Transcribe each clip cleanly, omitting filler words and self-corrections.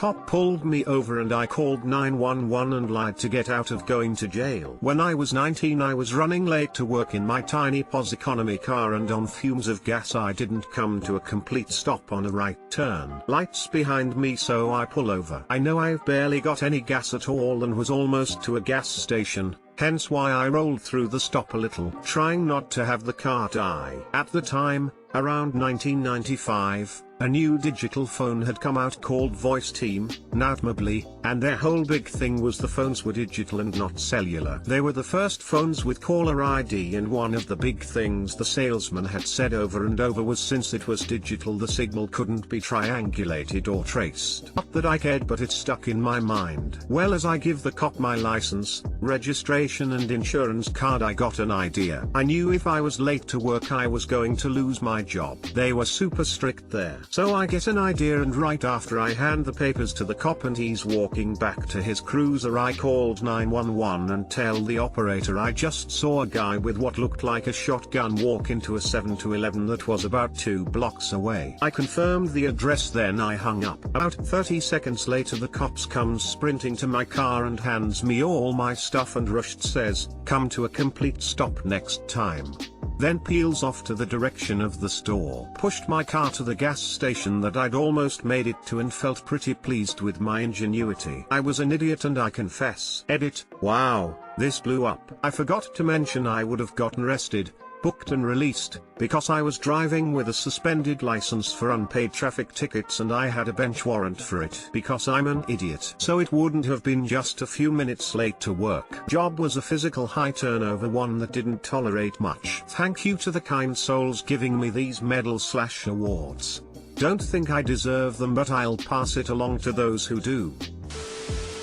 cop pulled me over and I called 911 and lied to get out of going to jail. When I was 19 I was running late to work in my tiny POS economy car and on fumes of gas I didn't come to a complete stop on a right turn. Lights behind me so I pull over. I know I've barely got any gas at all and was almost to a gas station. Hence why I rolled through the stop a little, trying not to have the car die. At the time, around 1995, a new digital phone had come out called Voice Team, notably, and their whole big thing was the phones were digital and not cellular. They were the first phones with caller ID, and one of the big things the salesman had said over and over was since it was digital the signal couldn't be triangulated or traced. Not that I cared, but it stuck in my mind. Well, as I give the cop my license, registration and insurance card I got an idea. I knew if I was late to work I was going to lose my job. They were super strict there. So I get an idea, and right after I hand the papers to the cop and he's walking back to his cruiser I called 911 and tell the operator I just saw a guy with what looked like a shotgun walk into a 7-Eleven that was about 2 blocks away. I confirmed the address, then I hung up. About 30 seconds later the cops comes sprinting to my car and hands me all my stuff and rushed says, "Come to a complete stop next time." Then peels off to the direction of the store. Pushed my car to the gas station that I'd almost made it to and felt pretty pleased with my ingenuity. I was an idiot and I confess. Edit. Wow, this blew up. I forgot to mention I would have gotten arrested, booked and released, because I was driving with a suspended license for unpaid traffic tickets and I had a bench warrant for it because I'm an idiot. So it wouldn't have been just a few minutes late to work. Job was a physical high turnover one that didn't tolerate much. Thank you to the kind souls giving me these medals/awards. Don't think I deserve them, but I'll pass it along to those who do.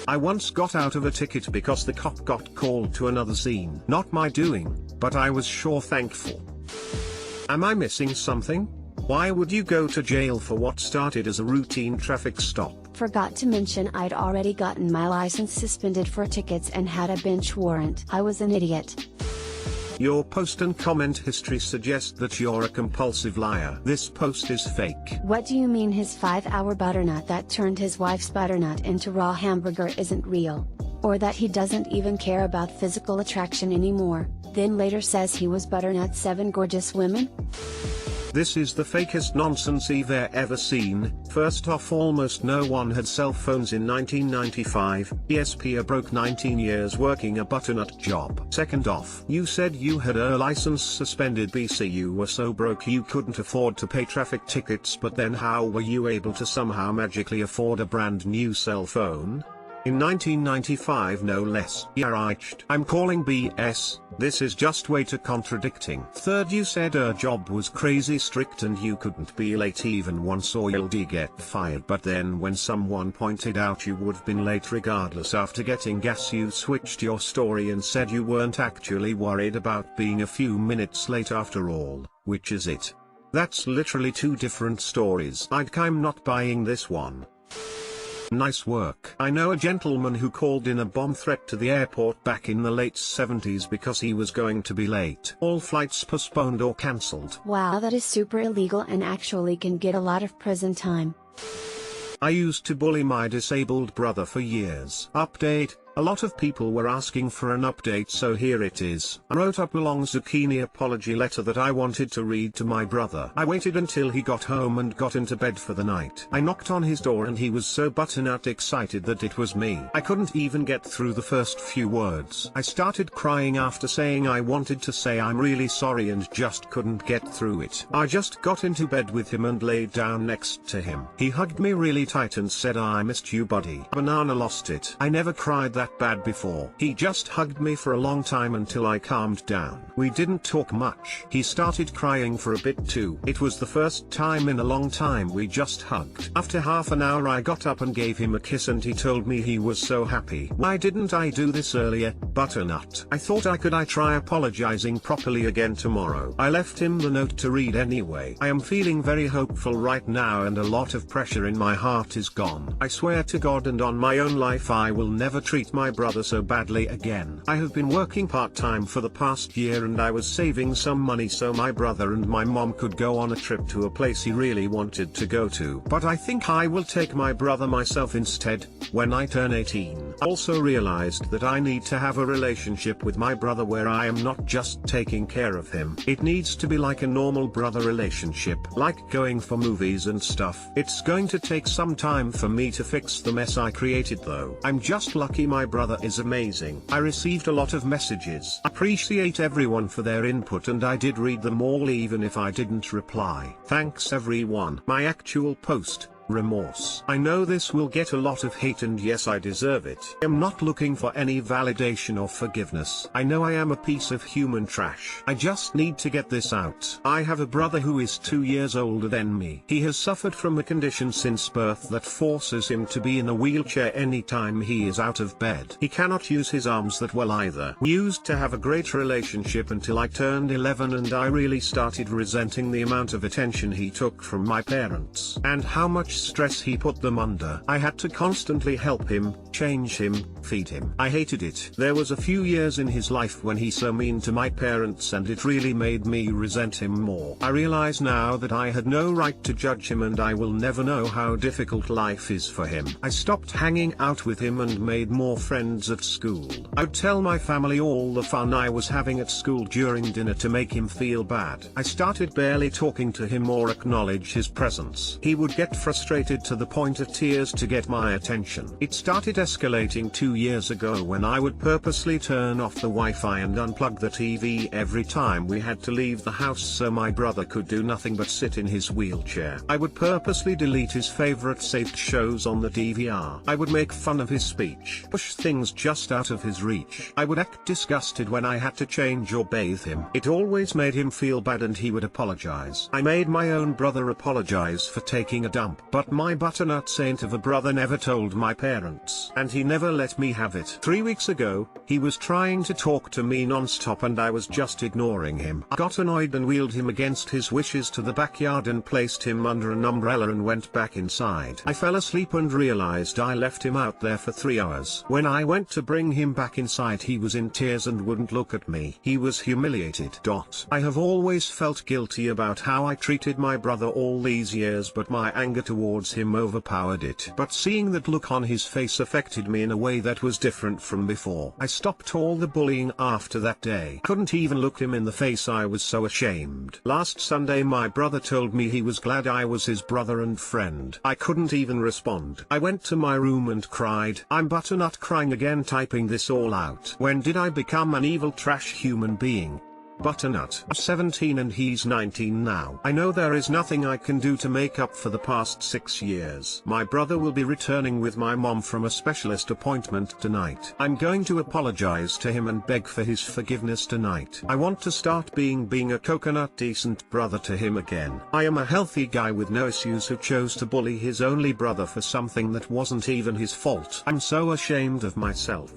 I once got out of a ticket because the cop got called to another scene. Not my doing, but I was sure thankful. Am I missing something? Why would you go to jail for what started as a routine traffic stop? Forgot to mention I'd already gotten my license suspended for tickets and had a bench warrant. I was an idiot. Your post and comment history suggests that you're a compulsive liar. This post is fake. What do you mean his 5-hour butternut that turned his wife's butternut into raw hamburger isn't real? Or that he doesn't even care about physical attraction anymore, then later says he was butternut 7 gorgeous women? This is the fakest nonsense you've ever seen. First off, almost no one had cell phones in 1995. ESP broke 19 years working a butternut job. Second off, you said you had a license suspended BC you were so broke you couldn't afford to pay traffic tickets, but then how were you able to somehow magically afford a brand new cell phone? In 1995 no less. Yeah right. I'm calling BS, this is just way too contradicting. Third, you said job was crazy strict and you couldn't be late even once or you'll get fired, but then when someone pointed out you would have been late regardless after getting gas you switched your story and said you weren't actually worried about being a few minutes late after all. Which is it? That's literally 2 different stories. I'm not buying this one. Nice work. I know a gentleman who called in a bomb threat to the airport back in the late 70s because he was going to be late. All flights postponed or cancelled. Wow, that is super illegal and actually can get a lot of prison time. I used to bully my disabled brother for years. Update. A lot of people were asking for an update, so here it is. I wrote up a long zucchini apology letter that I wanted to read to my brother. I waited until he got home and got into bed for the night. I knocked on his door and he was so butternut excited that it was me. I couldn't even get through the first few words. I started crying after saying I wanted to say I'm really sorry and just couldn't get through it. I just got into bed with him and laid down next to him. He hugged me really tight and said, "I missed you, buddy." Banana lost it. I never cried that bad before. He just hugged me for a long time until I calmed down. We didn't talk much. He started crying for a bit too. It was the first time in a long time we just hugged. After half an hour I got up and gave him a kiss and he told me he was so happy. Why didn't I do this earlier, butternut? I thought I could try apologizing properly again tomorrow. I left him the note to read anyway. I am feeling very hopeful right now and a lot of pressure in my heart is gone. I swear to God and on my own life I will never treat my brother so badly again. I have been working part-time for the past year and I was saving some money so my brother and my mom could go on a trip to a place he really wanted to go to. But I think I will take my brother myself instead, when I turn 18. I also realized that I need to have a relationship with my brother where I am not just taking care of him. It needs to be like a normal brother relationship, like going for movies and stuff. It's going to take some time for me to fix the mess I created though. I'm just lucky my brother is amazing. I received a lot of messages. Appreciate everyone for their input and I did read them all even if I didn't reply. Thanks everyone. My actual post. Remorse. I know this will get a lot of hate and yes I deserve it. I'm not looking for any validation or forgiveness. I know I am a piece of human trash. I just need to get this out. I have a brother who is 2 years older than me. He has suffered from a condition since birth that forces him to be in a wheelchair anytime he is out of bed. He cannot use his arms that well either. We used to have a great relationship until I turned 11 and I really started resenting the amount of attention he took from my parents and how much stress he put them under. I had to constantly help him, change him, feed him. I hated it. There was a few years in his life when he so mean to my parents and it really made me resent him more. I realize now that I had no right to judge him and I will never know how difficult life is for him. I stopped hanging out with him and made more friends at school. I'd tell my family all the fun I was having at school during dinner to make him feel bad. I started barely talking to him or acknowledge his presence. He would get frustrated to the point of tears to get my attention. It started escalating 2 years ago when I would purposely turn off the Wi-Fi and unplug the TV every time we had to leave the house so my brother could do nothing but sit in his wheelchair. I would purposely delete his favorite saved shows on the DVR. I would make fun of his speech, push things just out of his reach. I would act disgusted when I had to change or bathe him. It always made him feel bad and he would apologize. I made my own brother apologize for taking a dump, but my butternut saint of a brother never told my parents, and he never let me have it. 3 weeks ago, he was trying to talk to me non-stop and I was just ignoring him. I got annoyed and wheeled him against his wishes to the backyard and placed him under an umbrella and went back inside. I fell asleep and realized I left him out there for 3 hours. When I went to bring him back inside he was in tears and wouldn't look at me. He was humiliated. I have always felt guilty about how I treated my brother all these years but my anger towards him overpowered it. But seeing that look on his face affected me in a way that was different from before. I stopped all the bullying after that day. Couldn't even look him in the face, I was so ashamed. Last Sunday my brother told me he was glad I was his brother and friend. I couldn't even respond. I went to my room and cried. I'm butternut crying again typing this all out. When did I become an evil trash human being? Butternut. I'm 17 and he's 19 now. I know there is nothing I can do to make up for the past 6 years. My brother will be returning with my mom from a specialist appointment tonight. I'm going to apologize to him and beg for his forgiveness tonight. I want to start being a coconut decent brother to him again. I am a healthy guy with no issues who chose to bully his only brother for something that wasn't even his fault. I'm so ashamed of myself.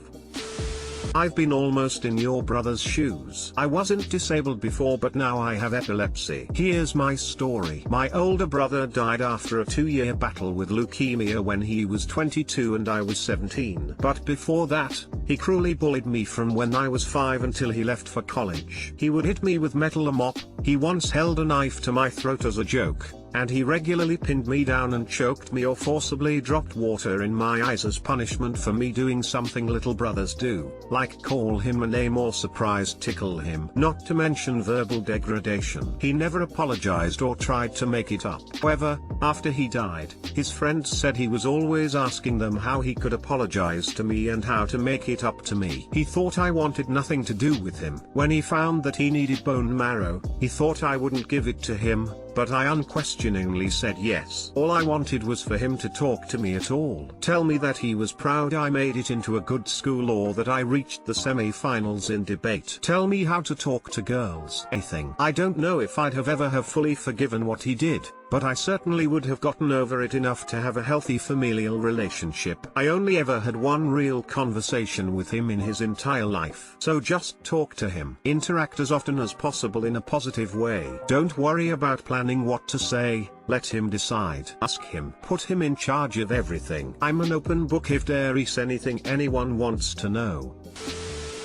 I've been almost in your brother's shoes. I wasn't disabled before but now I have epilepsy. Here's my story. My older brother died after a 2-year battle with leukemia when he was 22 and I was 17. But before that, he cruelly bullied me from when I was 5 until he left for college. He would hit me with metal or mop. He once held a knife to my throat as a joke. And he regularly pinned me down and choked me or forcibly dropped water in my eyes as punishment for me doing something little brothers do, like call him a name or surprise tickle him. Not to mention verbal degradation. He never apologized or tried to make it up. However, after he died, his friends said he was always asking them how he could apologize to me and how to make it up to me. He thought I wanted nothing to do with him. When he found that he needed bone marrow, he thought I wouldn't give it to him. But I unquestioningly said yes. All I wanted was for him to talk to me at all. Tell me that he was proud I made it into a good school or that I reached the semi-finals in debate. Tell me how to talk to girls. Anything. I don't know if I'd have ever fully forgiven what he did, but I certainly would have gotten over it enough to have a healthy familial relationship. I only ever had one real conversation with him in his entire life. So just talk to him. Interact as often as possible in a positive way. Don't worry about planning what to say, let him decide. Ask him. Put him in charge of everything. I'm an open book if there is anything anyone wants to know.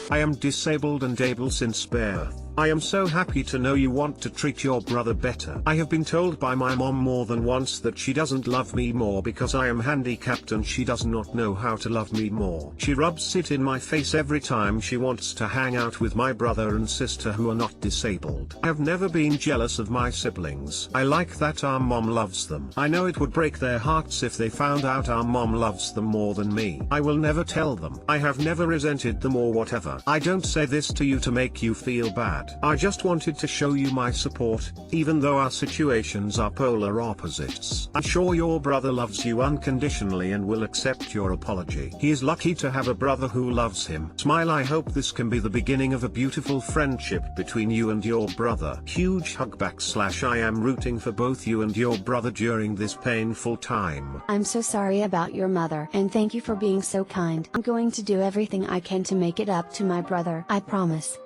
I am disabled and able since birth. I am so happy to know you want to treat your brother better. I have been told by my mom more than once that she doesn't love me more because I am handicapped and she does not know how to love me more. She rubs it in my face every time she wants to hang out with my brother and sister who are not disabled. I have never been jealous of my siblings. I like that our mom loves them. I know it would break their hearts if they found out our mom loves them more than me. I will never tell them. I have never resented them or whatever. I don't say this to you to make you feel bad. I just wanted to show you my support, even though our situations are polar opposites. I'm sure your brother loves you unconditionally and will accept your apology. He is lucky to have a brother who loves him. Smile. I hope this can be the beginning of a beautiful friendship between you and your brother. Huge hug. I am rooting for both you and your brother during this painful time. I'm so sorry about your mother, and thank you for being so kind. I'm going to do everything I can to make it up to my brother. I promise.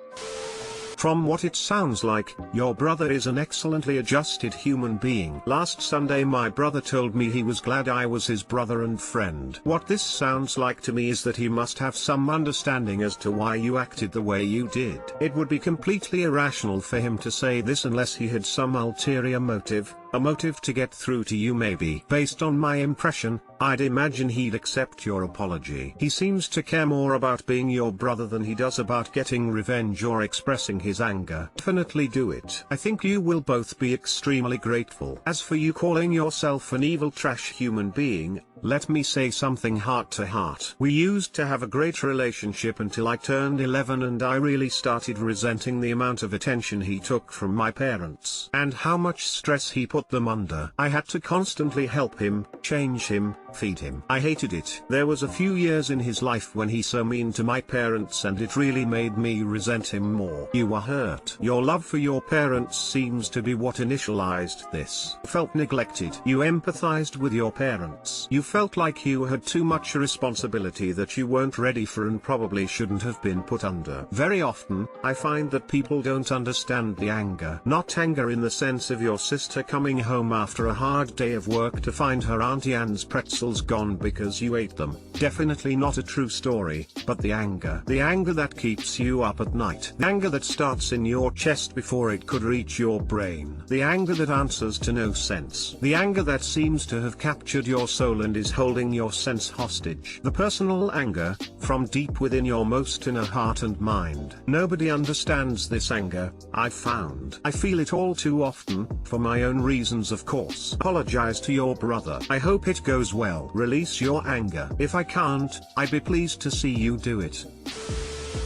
From what it sounds like, your brother is an excellently adjusted human being. Last Sunday my brother told me he was glad I was his brother and friend. What this sounds like to me is that he must have some understanding as to why you acted the way you did. It would be completely irrational for him to say this unless he had some ulterior motive. A motive to get through to you maybe. Based on my impression, I'd imagine he'd accept your apology. He seems to care more about being your brother than he does about getting revenge or expressing his anger. Definitely do it. I think you will both be extremely grateful. As for you calling yourself an evil trash human being, let me say something heart to heart. We used to have a great relationship until I turned 11 and I really started resenting the amount of attention he took from my parents and how much stress he put them under. I had to constantly help him, change him, feed him. I hated it. There was a few years in his life when he's so mean to my parents and it really made me resent him more. You were hurt. Your love for your parents seems to be what initialized this. You felt neglected. You empathized with your parents. You felt like you had too much responsibility that you weren't ready for and probably shouldn't have been put under. Very often, I find that people don't understand the anger. Not anger in the sense of your sister coming home after a hard day of work to find her Auntie Anne's pretzels gone because you ate them. Definitely not a true story, but the anger. The anger that keeps you up at night. The anger that starts in your chest before it could reach your brain. The anger that answers to no sense. The anger that seems to have captured your soul and is holding your sense hostage. The personal anger, from deep within your most inner heart and mind. Nobody understands this anger, I've found. I feel it all too often, for my own reasons of course. Apologize to your brother. I hope it goes well. Release your anger. If I can't, I'd be pleased to see you do it.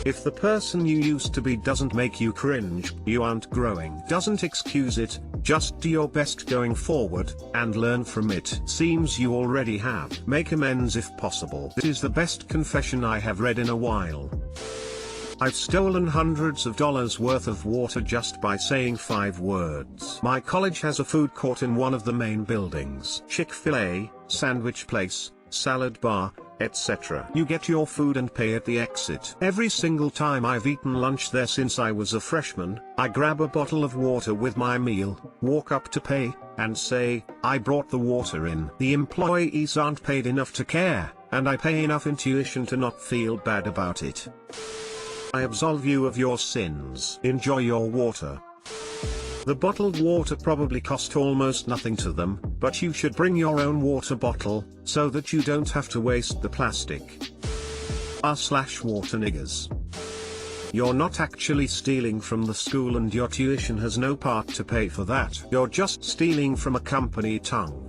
If the person you used to be doesn't make you cringe, you aren't growing. Doesn't excuse it, just do your best going forward, and learn from it. Seems you already have. Make amends if possible. This is the best confession I have read in a while. I've stolen hundreds of dollars worth of water just by saying 5 words. My college has a food court in one of the main buildings. Chick-fil-A, sandwich place, salad bar, etc. You get your food and pay at the exit. Every single time I've eaten lunch there since I was a freshman, I grab a bottle of water with my meal, walk up to pay, and say, I brought the water in. The employees aren't paid enough to care, and I pay enough in tuition to not feel bad about it. I absolve you of your sins. Enjoy your water. The bottled water probably cost almost nothing to them, but you should bring your own water bottle, so that you don't have to waste the plastic. r/water niggers. You're not actually stealing from the school and your tuition has no part to pay for that. You're just stealing from a company tongue.